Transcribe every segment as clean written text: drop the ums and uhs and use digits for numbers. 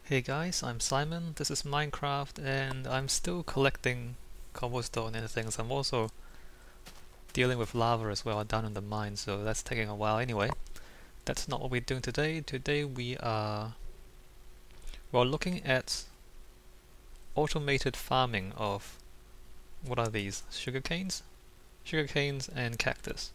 Hey guys, I'm Simon, this is Minecraft, and I'm still collecting cobblestone and things. I'm also dealing with lava as well down in the mine, so that's taking a while anyway. That's not what we're doing today. Today we're looking at automated farming of, what are these? Sugarcanes? Sugarcanes and cactus,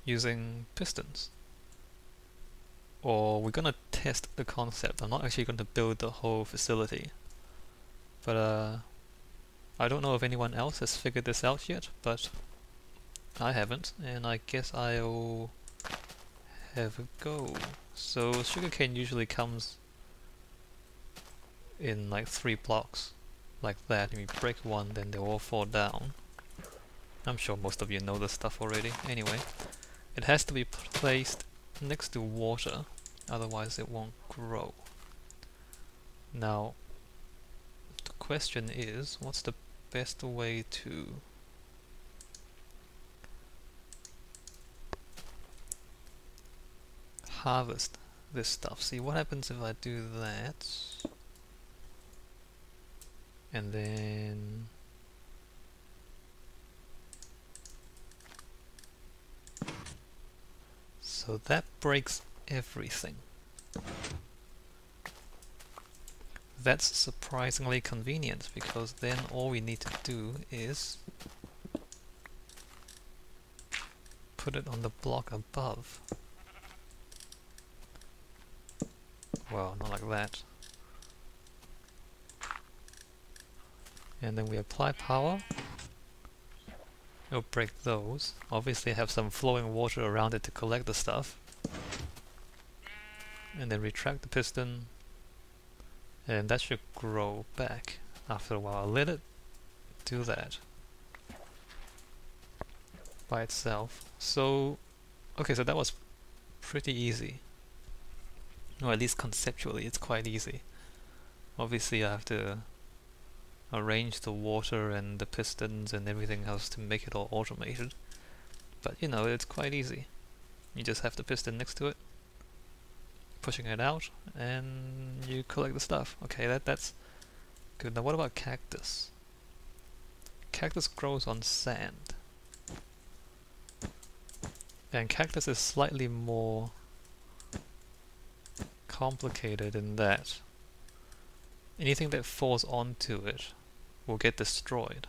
using pistons. Or we're gonna test the concept. I'm not actually going to build the whole facility. But I don't know if anyone else has figured this out yet, but I haven't, and I guess I'll have a go. So sugarcane usually comes in like 3 blocks, like that. If you break one, then they all fall down. I'm sure most of you know this stuff already. Anyway, it has to be placed next to water, otherwise it won't grow. Now, the question is, what's the best way to harvest this stuff? See, what happens if I do that, and then so that breaks everything. That's surprisingly convenient, because then all we need to do is put it on the block above. Well, not like that. And then we apply power. It'll break those. Obviously have some flowing water around it to collect the stuff. And then retract the piston. And that should grow back after a while. I'll let it do that by itself. So, okay, so that was pretty easy. Or at least conceptually it's quite easy. Obviously I have to arrange the water and the pistons and everything else to make it all automated. But you know, it's quite easy. You just have the piston next to it, pushing it out, and you collect the stuff. Okay, that's good. Now what about cactus? Cactus grows on sand. And cactus is slightly more complicated in that anything that falls onto it will get destroyed.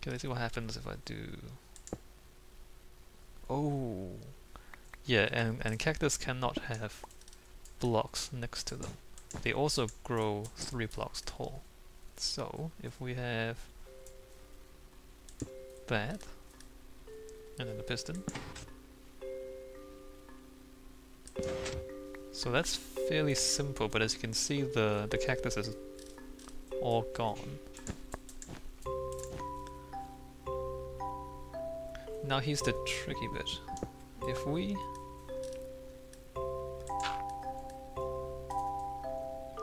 Okay, let's see what happens if I do... Oh! Yeah, and cactus cannot have blocks next to them. They also grow 3 blocks tall. So, if we have that, and then the piston. So that's fairly simple, but as you can see, the cactus is all gone. Now here's the tricky bit. If we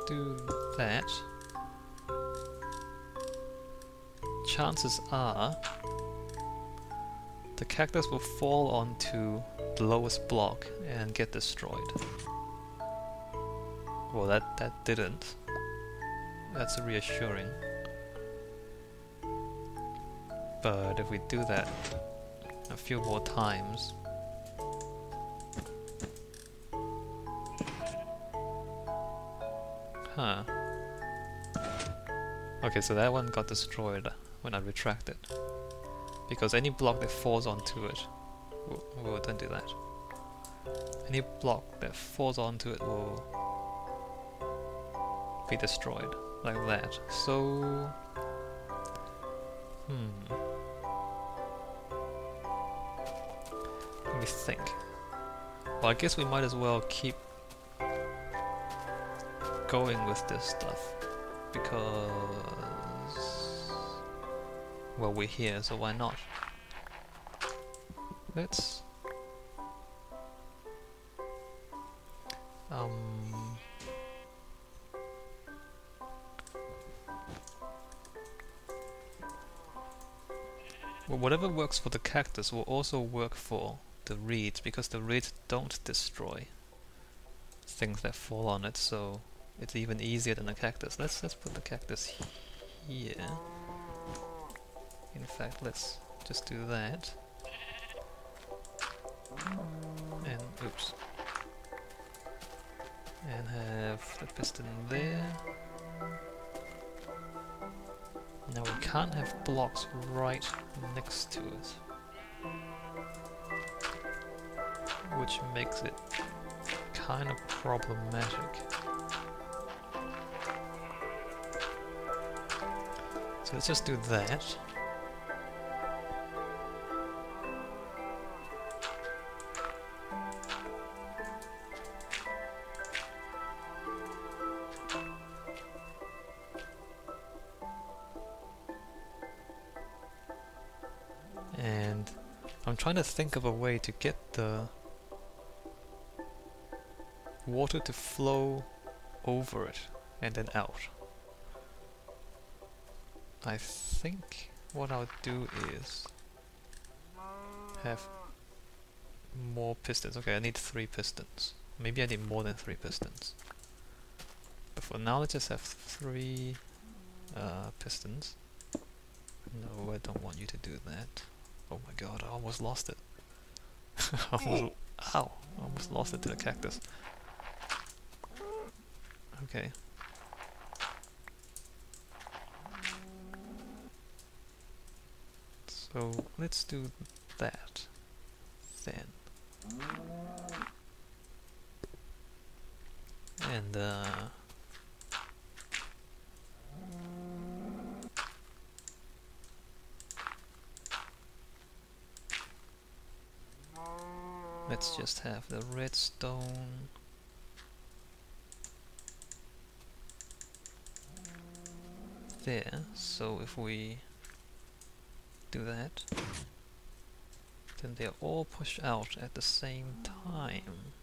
do that, chances are the cactus will fall onto the lowest block and get destroyed. Well, that didn't. That's reassuring. But if we do that a few more times, huh. Okay, so that one got destroyed when I retracted. Because any block that falls onto it will don't do that. Any block that falls onto it will be destroyed, like that. So... let me think. Well, I guess we might as well keep going with this stuff, because... well, we're here, so why not? Let's... well, whatever works for the cactus will also work for the reeds, because the reeds don't destroy things that fall on it, so it's even easier than a cactus. Let's put the cactus here. In fact, let's just do that. And oops. And have the piston there. Now we can't have blocks right next to it, which makes it kind of problematic. So let's just do that. And I'm trying to think of a way to get the water to flow over it and then out. I think what I'll do is have more pistons. Okay, I need 3 pistons. Maybe I need more than 3 pistons. But for now, let's just have 3 pistons. No, I don't want you to do that. Oh my god, I almost lost it. Ow! I almost lost it to the cactus. Okay. So let's do that then. And let's just have the redstone. There, so if we do that, then they're all pushed out at the same time.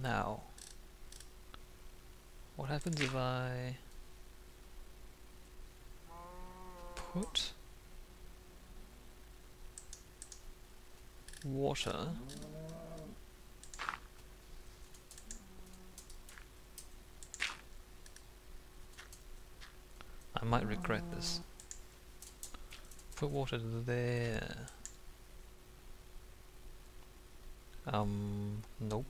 Now, what happens if I put water I might regret this. Put water there. Nope.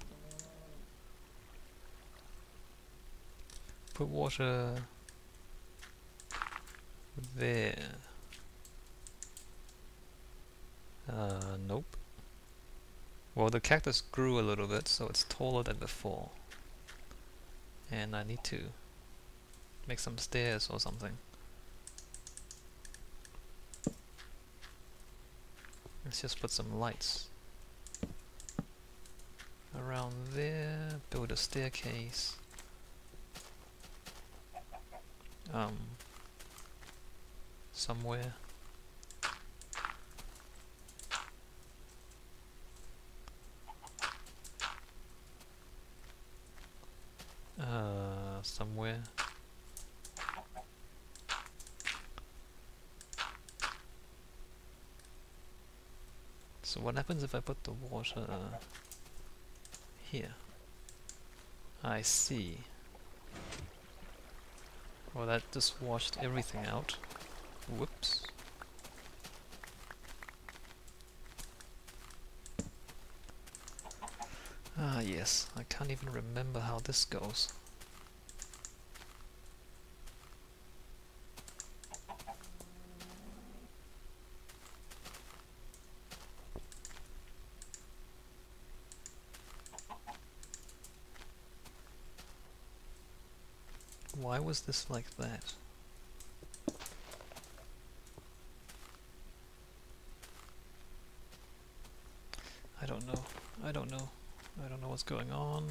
Put water there. Nope. Well, the cactus grew a little bit, so it's taller than before. And I need to make some stairs or something. Let's just put some lights around there, build a staircase. Somewhere. Somewhere. So what happens if I put the water here? I see. Well, that just washed everything out. Whoops. Ah yes, I can't even remember how this goes. Why was this like that? I don't know. I don't know. I don't know what's going on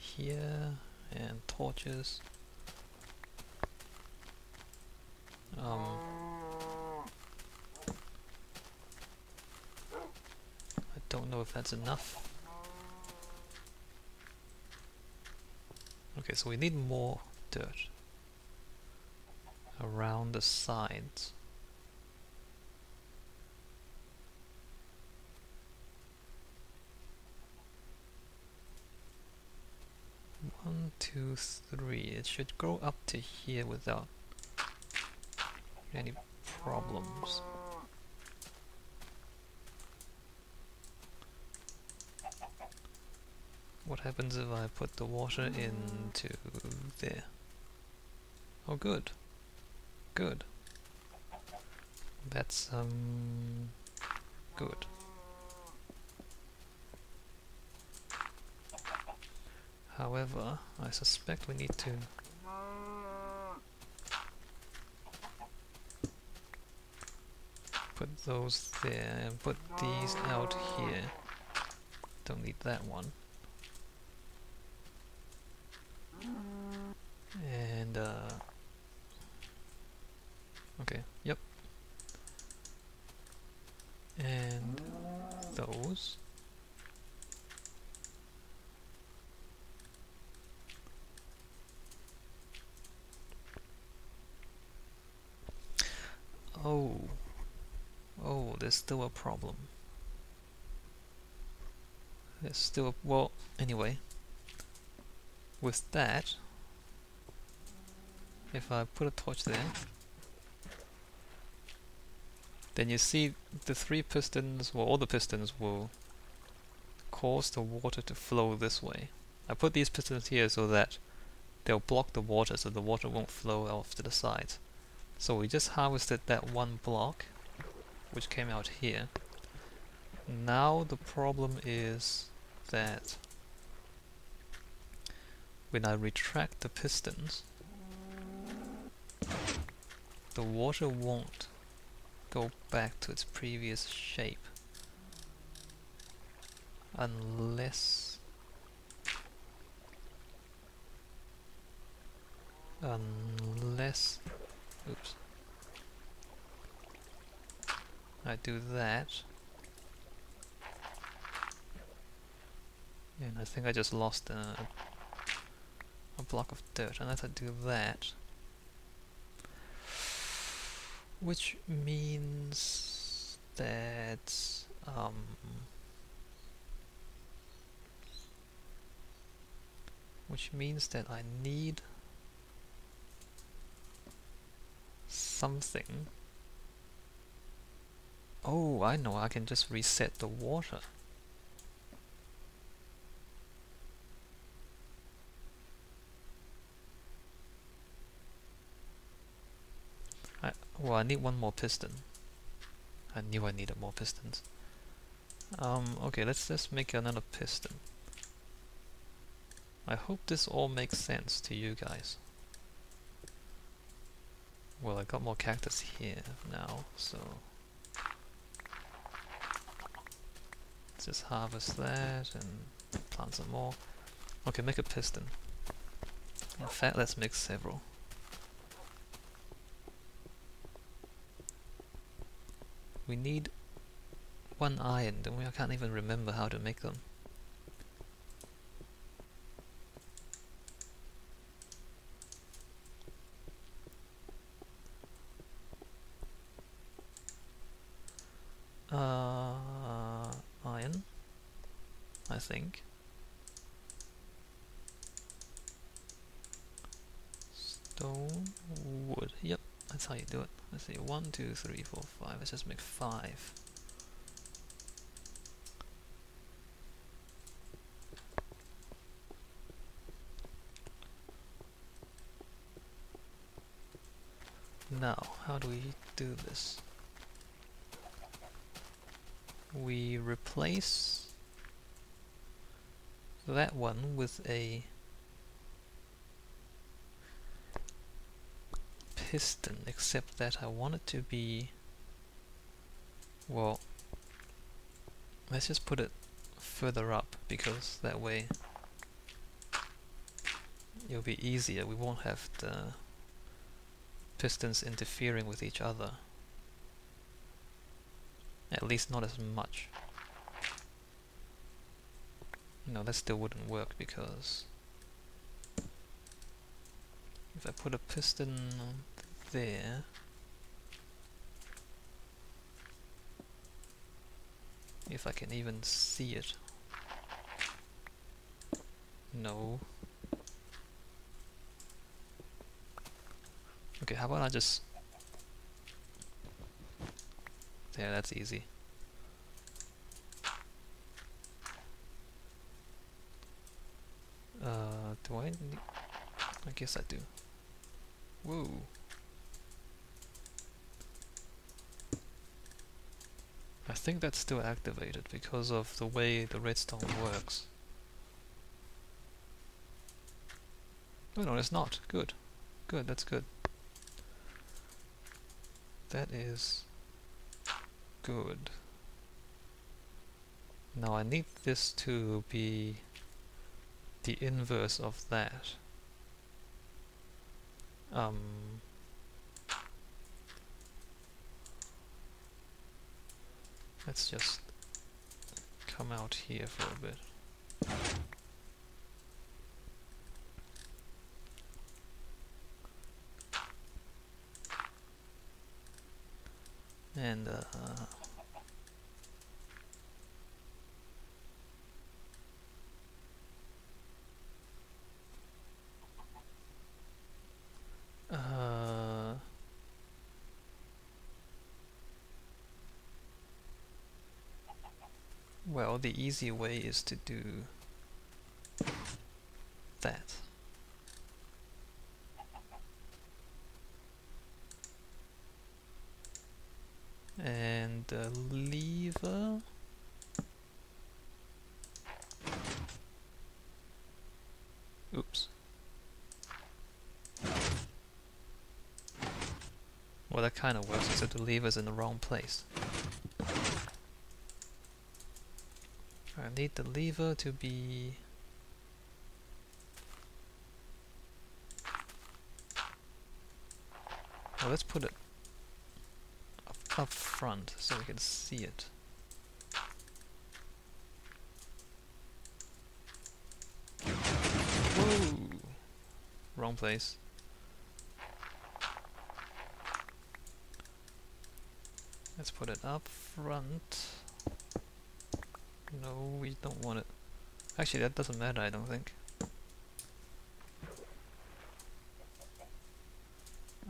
here. And torches. I don't know if that's enough. Okay, so we need more dirt around the sides. 2, 3. It should go up to here without any problems. What happens if I put the water into there? Oh, good. Good. That's good. However, I suspect we need to put those there and put these out here. Don't need that one. And okay, yep. And those. Oh, there's still a problem. There's still well, anyway. With that, if I put a torch there, then you see the 3 pistons, well, all the pistons will cause the water to flow this way. I put these pistons here so that they'll block the water, so the water won't flow off to the sides. So we just harvested that one block, which came out here. Now the problem is that when I retract the pistons, the water won't go back to its previous shape unless oops, I do that, and I think I just lost a block of dirt. Unless I do that, which means that I need something. Oh, I know, I can just reset the water. Well, I need one more piston. I knew I needed more pistons. Okay, let's just make another piston. I hope this all makes sense to you guys. Well, I got more cactus here now, so let's just harvest that and plant some more. Okay, make a piston. In fact, let's make several. We need 1 iron, don't we? I can't even remember how to make them. Iron, I think. Stone, wood. Yep, that's how you do it. Let's see, 1, 2, 3, 4, 5. Let's just make 5. Now, how do we do this? We replace that one with a piston, except that I want it to be, well, let's just put it further up, because that way it'll be easier. We won't have the pistons interfering with each other. At least not as much. No, that still wouldn't work, because if I put a piston there, if I can even see it. No. Okay, how about I just... There, that's easy. Do I need... I guess I do. Whoa. I think that's still activated because of the way the redstone works. Oh no, it's not. Good. Good, that's good. That is good. Now I need this to be the inverse of that. Let's just come out here for a bit. And well, the easy way is to do that. And the lever. Oops. Well, that kind of works, except the lever's in the wrong place. I need the lever to be... Well, let's put it up front so we can see it. Whoa! Wrong place. Let's put it up front. No, we don't want it. Actually, that doesn't matter, I don't think.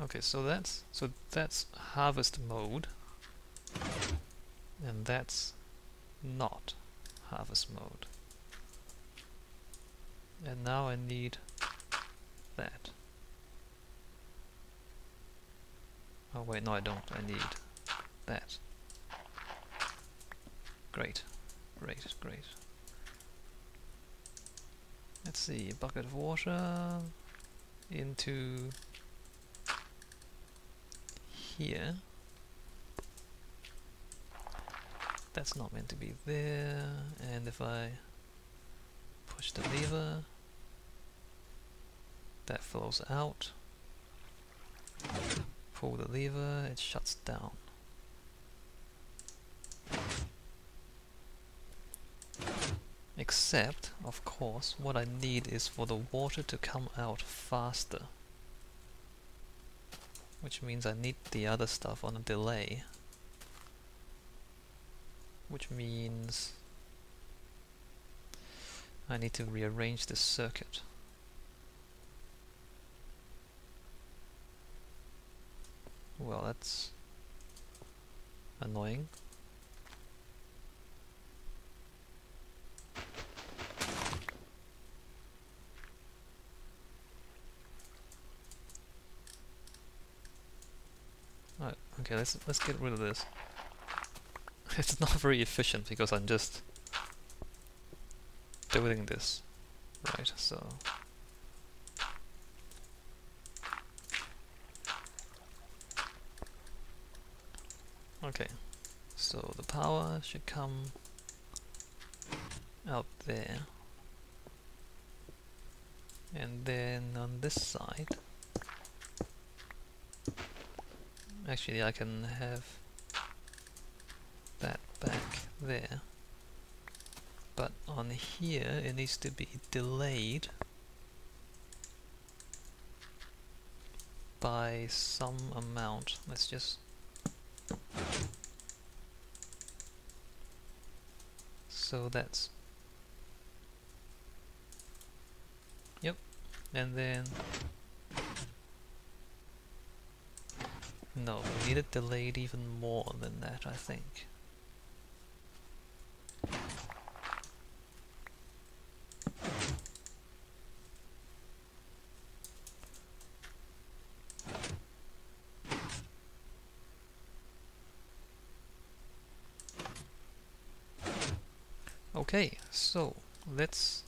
Okay, so that's harvest mode, and that's not harvest mode. And now I need that. Oh wait, no I don't. I need that. Great, great, great. Let's see, a bucket of water into here. That's not meant to be there, and if I push the lever, that flows out. Pull the lever, it shuts down. Except, of course, what I need is for the water to come out faster. Which means I need the other stuff on a delay. Which means I need to rearrange the circuit. Well, that's annoying. Right, okay, let's get rid of this. It's not very efficient because I'm just doing this. Right, so okay, so the power should come out there, and then on this side, actually I can have that back there, but on here it needs to be delayed by some amount. Let's just so that's yep, and then No, we need it delayed even more than that, I think. Okay, so let's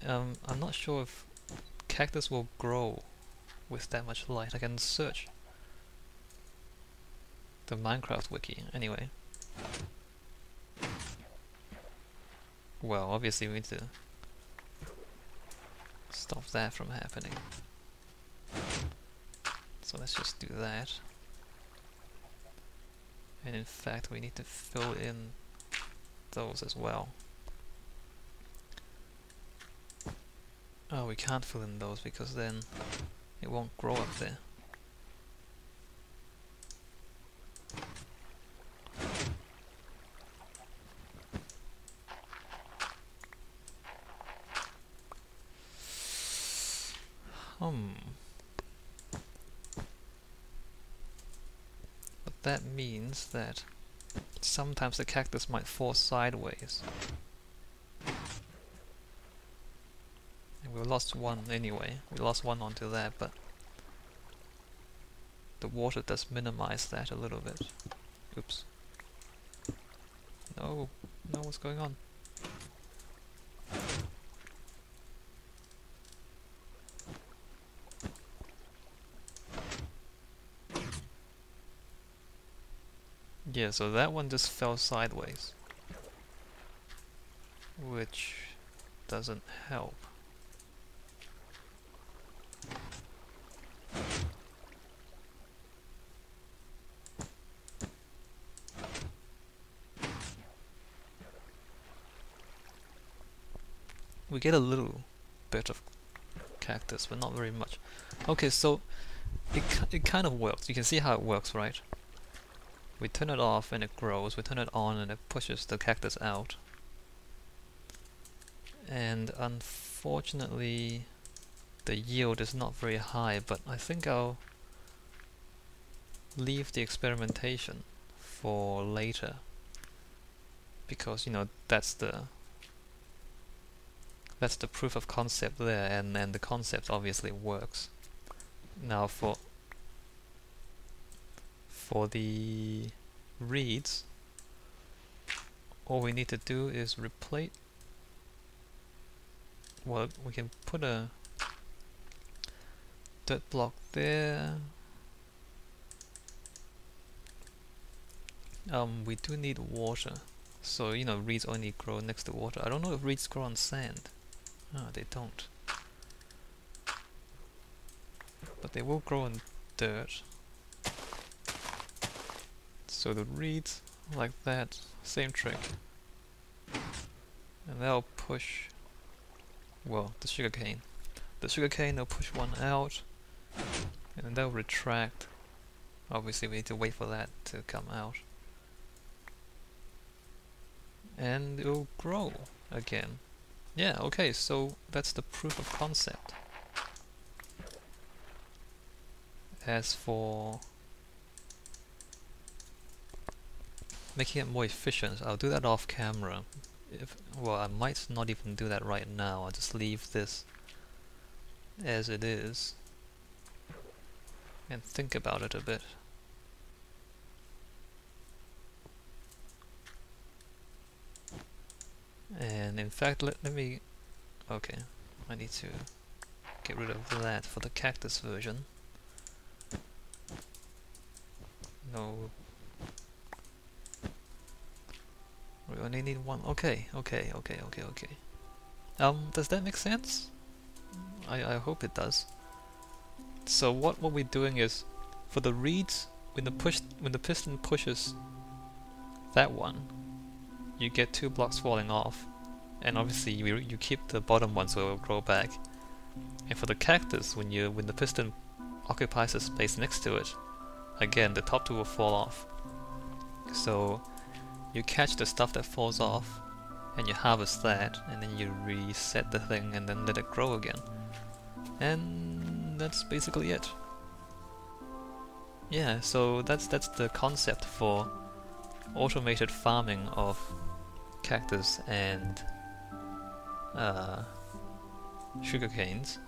I'm not sure if cactus will grow with that much light. I can search the Minecraft wiki anyway. Well, obviously we need to stop that from happening. So let's just do that. And in fact we need to fill in those as well. Oh, we can't fill in those because then it won't grow up there. But that means that sometimes the cactus might fall sideways. And we lost one anyway. We lost one onto that, but the water does minimize that a little bit. Oops. No, no, what's going on? Yeah, so that one just fell sideways, which doesn't help. We get a little bit of cactus, but not very much. Okay, so it kind of works. You can see how it works, right? We turn it off and it grows, we turn it on and it pushes the cactus out. And unfortunately the yield is not very high, but I think I'll leave the experimentation for later. Because, you know, that's the proof of concept there, and the concept obviously works. Now for the reeds, all we need to do is replace. Well, we can put a dirt block there. We do need water, so you know, reeds only grow next to water. I don't know if reeds grow on sand. No, they don't. But they will grow in dirt. So the reeds, like that, same trick. And they'll push, well, the sugarcane. The sugarcane, they'll push one out, and they'll retract. Obviously we need to wait for that to come out. And it'll grow again. Yeah, okay, so that's the proof of concept. As for making it more efficient, I'll do that off camera. Well, I might not even do that right now. I'll just leave this as it is and think about it a bit. And in fact, let me... Okay, I need to get rid of that for the cactus version. No. We only need one. Okay. Does that make sense? I hope it does. So what we're doing is, for the reeds, when the piston pushes that one, you get 2 blocks falling off, and obviously you keep the bottom one so it will grow back. And for the cactus, when the piston occupies the space next to it, again the top 2 will fall off. So you catch the stuff that falls off, and you harvest that, and then you reset the thing and then let it grow again. And that's basically it. Yeah, so that's the concept for automated farming of cactus and sugarcanes.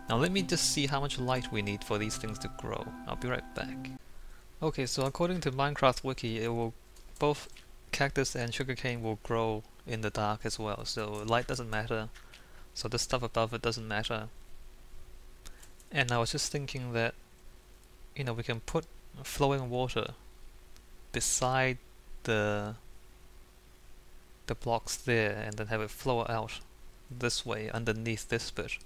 Now let me just see how much light we need for these things to grow. I'll be right back. Okay, so according to Minecraft Wiki, it will both cactus and sugarcane will grow in the dark as well. So light doesn't matter. So the stuff above it doesn't matter. And I was just thinking that, you know, we can put flowing water beside the blocks there and then have it flow out this way underneath this bit,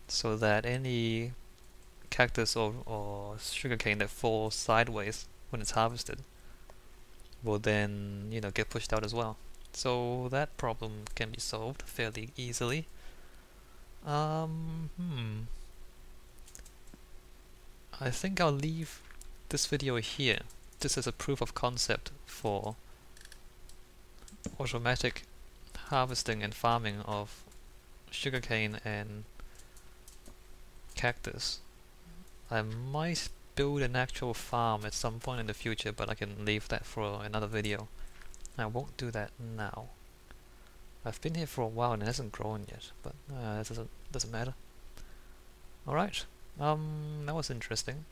so that any cactus or sugarcane that falls sideways when it's harvested will then, you know, get pushed out as well. So that problem can be solved fairly easily. I think I'll leave this video here just as a proof of concept for automatic harvesting and farming of sugarcane and cactus. I might build an actual farm at some point in the future, but I can leave that for another video. I won't do that now. I've been here for a while and it hasn't grown yet, but it doesn't matter. Alright, that was interesting.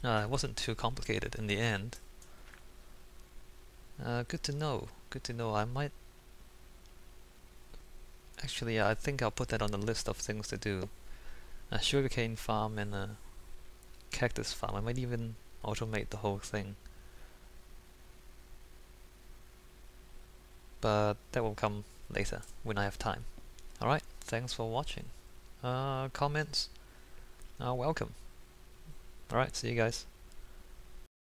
It wasn't too complicated in the end. Good to know. Good to know. I might... Actually, I think I'll put that on the list of things to do. A sugarcane farm and a cactus farm. I might even automate the whole thing. But that will come later, when I have time. Alright, thanks for watching. Comments are welcome. Alright, see you guys.